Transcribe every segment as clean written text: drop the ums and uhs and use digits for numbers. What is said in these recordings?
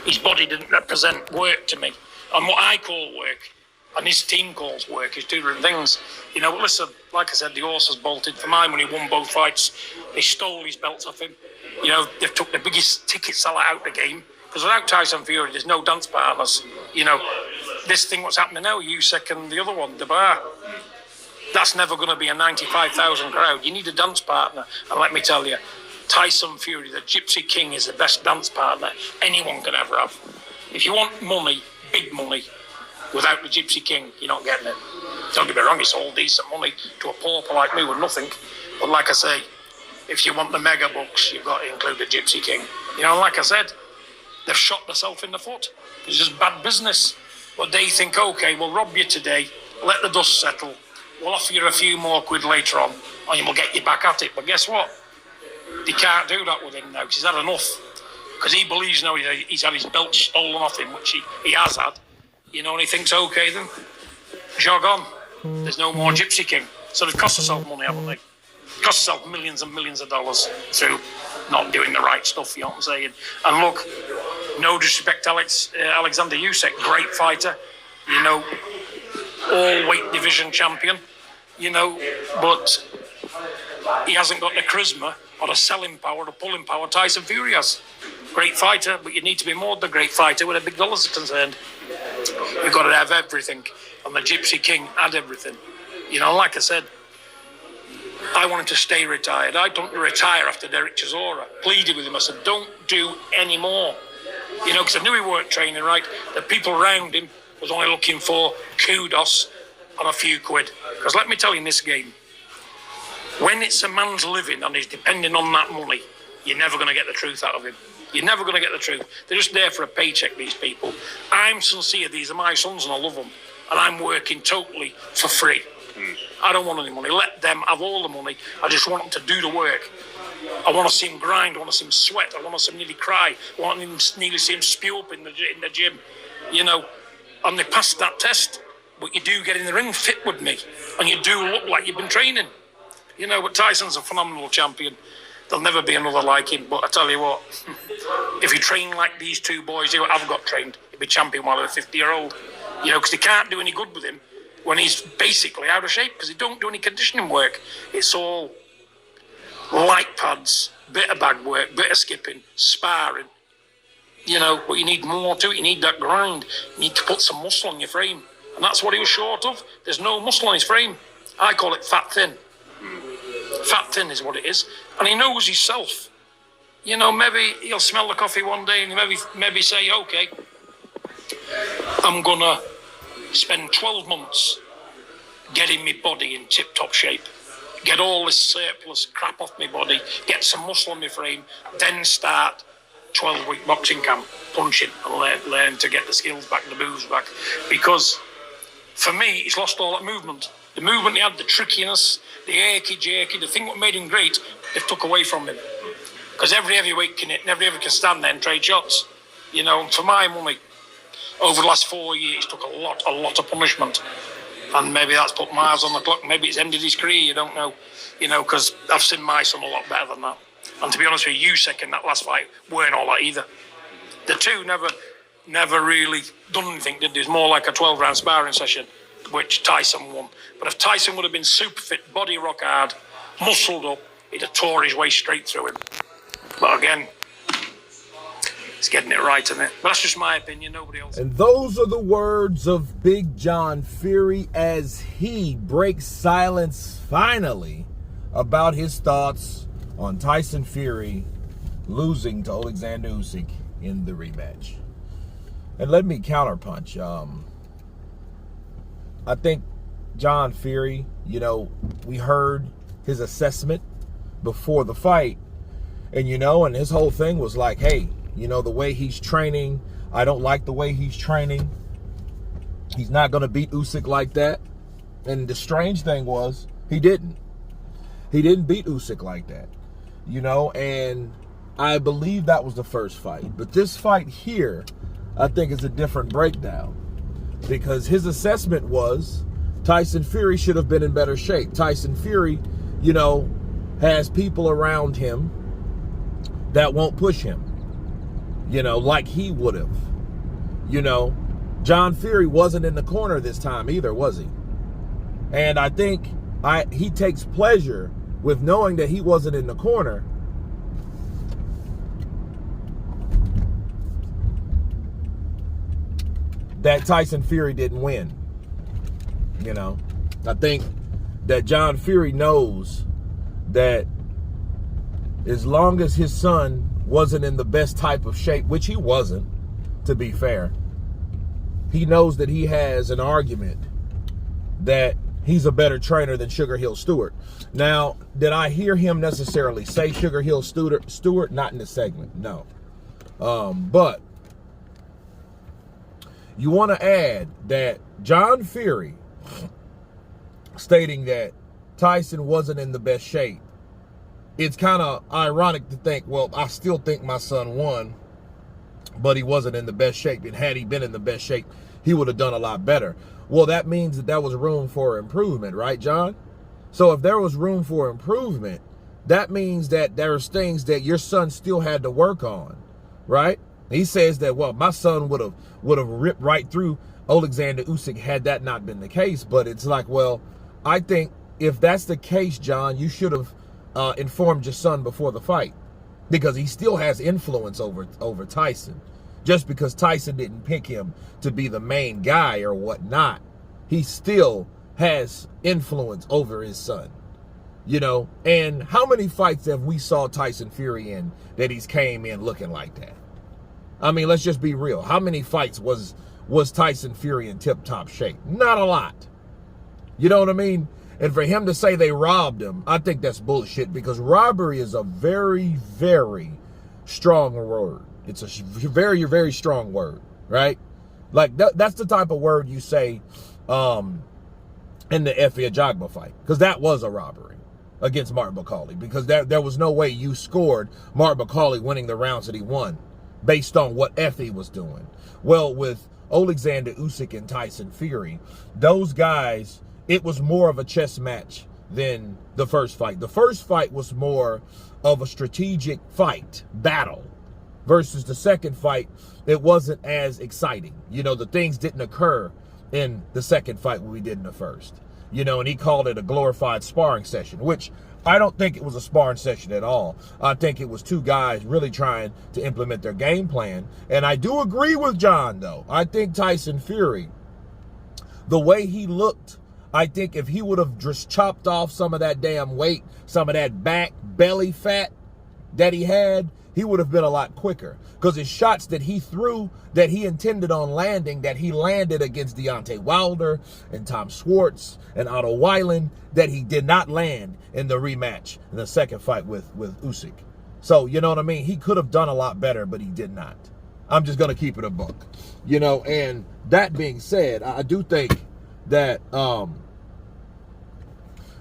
His body didn't represent work to me. And what I call work, and his team calls work, is two different things. You know, listen, like I said, the horse has bolted. For mine, when he won both fights, they stole his belts off him. You know, they've took the biggest ticket seller out of the game. Because without Tyson Fury, there's no dance partners. You know, this thing what's happening now, Usyk and the other one, the bar, that's never going to be a 95,000 crowd. You need a dance partner. And let me tell you, Tyson Fury, the Gypsy King, is the best dance partner anyone can ever have. If you want money, big money, without the Gypsy King, you're not getting it. Don't get me wrong, it's all decent money to a pauper like me with nothing. But like I say, if you want the mega bucks, you've got to include the Gypsy King. You know, like I said, they've shot themselves in the foot. It's just bad business. But they think, okay, we'll rob you today, let the dust settle, we'll offer you a few more quid later on, and we'll get you back at it. But guess what? They can't do that with him now, because he's had enough. Because he believes now he's had his belt stolen off him, which he has had. You know, and he thinks, okay then, jog on. There's no more Gypsy King. So they've cost themselves money, haven't they? Cost themselves millions and millions of dollars through not doing the right stuff, you know what I'm saying? And look, no disrespect to Alexander Usyk, great fighter, you know, all weight division champion, you know, but he hasn't got the charisma or the selling power, the pulling power Tyson Fury has. Great fighter, but you need to be more than a great fighter when the big dollars are concerned. You've got to have everything, and the Gypsy King had everything. You know, like I said, I wanted to stay retired. I don't retire after Derek Chisora. Pleaded with him. I said, don't do any more. You know, because I knew he weren't training right. The people around him was only looking for kudos and a few quid. Because let me tell you, in this game, when it's a man's living and he's depending on that money, you're never going to get the truth out of him. You're never going to get the truth. They're just there for a paycheck, these people. I'm sincere. These are my sons and I love them. And I'm working totally for free. I don't want any money. Let them have all the money. I just want them to do the work. I want to see him grind. I want to see him sweat. I want to see him nearly cry. I want to nearly see him spew up in the gym. You know, and they passed that test. But you do get in the ring fit with me. And you do look like you've been training. You know, but Tyson's a phenomenal champion. There'll never be another like him. But I tell you what, if he trained like these two boys who have got trained, he'd be champion while they're 50-year-old. You know, because they can't do any good with him when he's basically out of shape, because he don't do any conditioning work. It's all light pads, bit of bag work, bit of skipping, sparring. You know, but you need more to it. You need that grind. You need to put some muscle on your frame. And that's what he was short of. There's no muscle on his frame. I call it fat thin. Fat thin is what it is. And he knows himself. You know, maybe he'll smell the coffee one day and maybe say, okay, I'm going to spend 12 months getting my body in tip-top shape. Get all this surplus crap off my body. Get some muscle on my frame. Then start 12-week boxing camp, punching, and learn to get the skills back, the moves back. Because for me, he's lost all that movement. The movement he had, the trickiness, the jerky, the thing that made him great, they've took away from him. Because every heavyweight can hit, and every heavyweight can stand there and trade shots. You know, and for my money, over the last 4 years, took a lot of punishment. And maybe that's put miles on the clock. Maybe it's ended his career, you don't know. You know, because I've seen my son a lot better than that. And to be honest with you, Usyk in that last fight weren't all that either. The two never really done anything, did they? It was more like a 12-round sparring session, which Tyson won. But if Tyson would have been super fit, body rock hard, muscled up, he'd have tore his way straight through him. But again, it's getting it right, isn't it? But that's just my opinion, nobody else. And those are the words of Big John Fury as he breaks silence finally about his thoughts on Tyson Fury losing to Alexander Usyk in the rematch. And let me counterpunch. I think John Fury, you know, we heard his assessment before the fight. And, you know, and his whole thing was like, hey, you know, the way he's training, I don't like the way he's training. He's not going to beat Usyk like that. And the strange thing was, he didn't. He didn't beat Usyk like that. You know, and I believe that was the first fight. But this fight here, I think is a different breakdown. Because his assessment was Tyson Fury should have been in better shape. Tyson Fury, you know, has people around him that won't push him. like he would have. John Fury wasn't in the corner this time either, was he? And I think he takes pleasure with knowing that he wasn't in the corner. That Tyson Fury didn't win. I think that John Fury knows that as long as his son wasn't in the best type of shape, which he wasn't, to be fair, he knows that he has an argument that he's a better trainer than Sugar Hill Stewart. Now, did I hear him necessarily say Sugar Hill Stewart? Not in the segment, no. But you want to add that John Fury stating that Tyson wasn't in the best shape. It's kind of ironic to think, well, I still think my son won, but he wasn't in the best shape. And had he been in the best shape, he would have done a lot better. Well, that means that there was room for improvement, right, John? So if there was room for improvement, that means that there's things that your son still had to work on, right? He says that, well, my son would have ripped right through Alexander Usyk had that not been the case. But it's like, well, I think if that's the case, John, you should have informed your son before the fight, because he still has influence over Tyson. Just because Tyson didn't pick him to be the main guy or whatnot, he still has influence over his son. And how many fights have we saw Tyson Fury in that he's came in looking like that? I mean, let's just be real. How many fights was Tyson Fury in tip-top shape? Not a lot. You know what I mean? And for him to say they robbed him, I think that's bullshit, because robbery is a very, very strong word. It's a very, very strong word, right? Like, that's the type of word you say in the Effie Ajagba fight, because that was a robbery against Martin McCauley, because there was no way you scored Martin McCauley winning the rounds that he won based on what Effie was doing. Well, with Alexander Usyk and Tyson Fury, those guys, it was more of a chess match than the first fight. The first fight was more of a strategic battle, versus the second fight, it wasn't as exciting. The things didn't occur in the second fight what we did in the first. And he called it a glorified sparring session, which I don't think it was a sparring session at all. I think it was two guys really trying to implement their game plan. And I do agree with John, though. I think Tyson Fury, the way he looked, I think if he would have just chopped off some of that damn weight, some of that back belly fat that he had, he would have been a lot quicker. Because his shots that he threw, that he intended on landing, that he landed against Deontay Wilder and Tom Schwartz and Otto Weiland, that he did not land in the rematch in the second fight with Usyk. So, you know what I mean? He could have done a lot better, but he did not. I'm just going to keep it a buck. And that being said, I do think that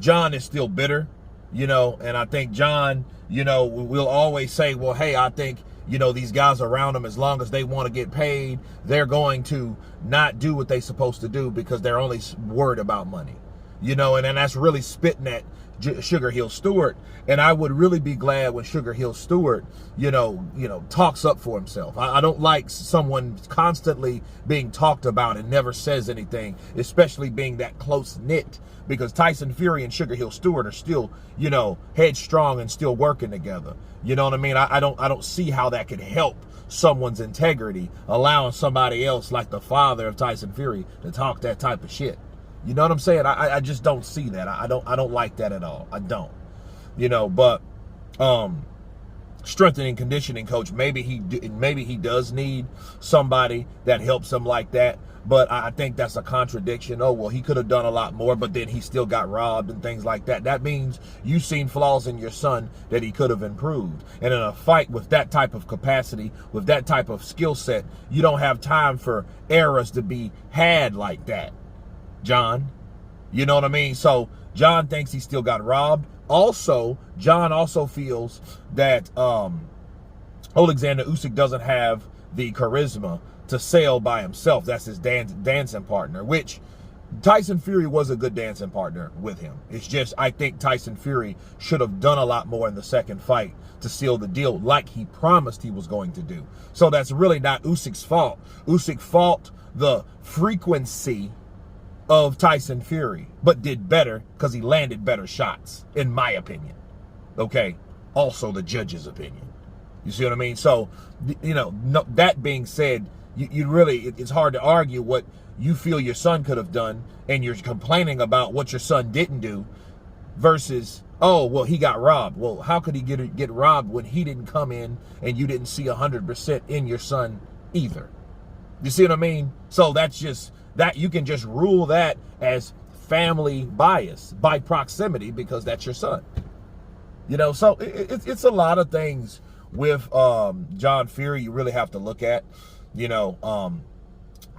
John is still bitter, and I think John, we'll always say, well, hey, I think, these guys around him, as long as they want to get paid, they're going to not do what they're supposed to do because they're only worried about money, and then that's really spitting at Sugar Hill Stewart. And I would really be glad when Sugar Hill Stewart, talks up for himself. I don't like someone constantly being talked about and never says anything, especially being that close-knit, because Tyson Fury and Sugar Hill Stewart are still, headstrong and still working together. You know what I mean? I don't see how that could help someone's integrity, allowing somebody else like the father of Tyson Fury to talk that type of shit. You know what I'm saying? I just don't see that. I don't like that at all. I don't. But strengthening conditioning coach, maybe he does need somebody that helps him like that. But I think that's a contradiction. Oh, well, he could have done a lot more, but then he still got robbed and things like that. That means you've seen flaws in your son that he could have improved. And in a fight with that type of capacity, with that type of skill set, you don't have time for errors to be had like that, John. You know what I mean? So John thinks he still got robbed. Also, John also feels that Alexander Usyk doesn't have the charisma to sail by himself. That's his dancing partner, which Tyson Fury was a good dancing partner with him. It's just, I think Tyson Fury should have done a lot more in the second fight to seal the deal like he promised he was going to do. So that's really not Usyk's fault. Usyk fought the frequency of Tyson Fury, but did better because he landed better shots, in my opinion. Okay? Also the judge's opinion. You see what I mean? So, you know, that being said, you really, it's hard to argue what you feel your son could have done, and you're complaining about what your son didn't do versus, oh, well, he got robbed. Well, how could he get robbed when he didn't come in and you didn't see 100% in your son either? You see what I mean? So that's just, that you can just rule that as family bias by proximity because that's your son. You know, so it's a lot of things with John Fury you really have to look at. You know,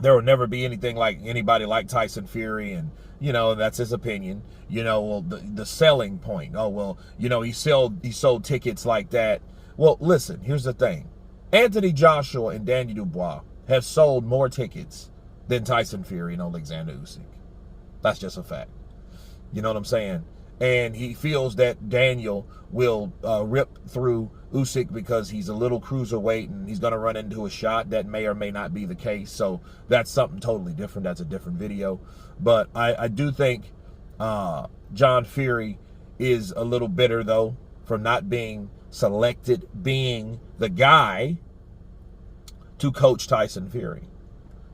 there will never be anything like anybody like Tyson Fury, and, you know, that's his opinion. You know, well, the selling point. Oh, well, you know, he sold tickets like that. Well, listen, here's the thing. Anthony Joshua and Danny Dubois have sold more tickets than Tyson Fury and Alexander Usyk. That's just a fact. You know what I'm saying? And he feels that Daniel will rip through Usyk because he's a little cruiserweight and he's going to run into a shot. That may or may not be the case. So that's something totally different. That's a different video. But I do think John Fury is a little bitter, though, for not being selected, being the guy to coach Tyson Fury.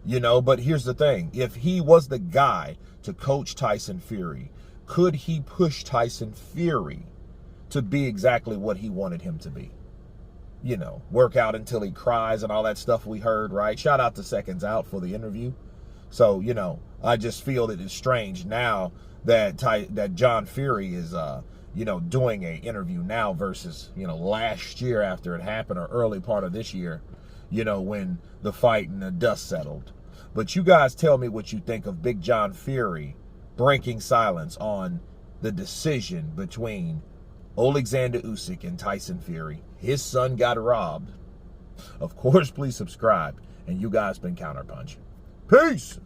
You know, but here's the thing. If he was the guy to coach Tyson Fury, could he push Tyson Fury to be exactly what he wanted him to be? You know, work out until he cries and all that stuff we heard, right? Shout out to Seconds Out for the interview. So, you know, I just feel that it's strange now that that John Fury is, you know, doing an interview now versus, you know, last year after it happened, or early part of this year, you know, when the fight and the dust settled. But you guys tell me what you think of Big John Fury breaking silence on the decision between Alexander Usyk and Tyson Fury. His son got robbed. Of course, please subscribe. And you guys been counterpunching. Peace!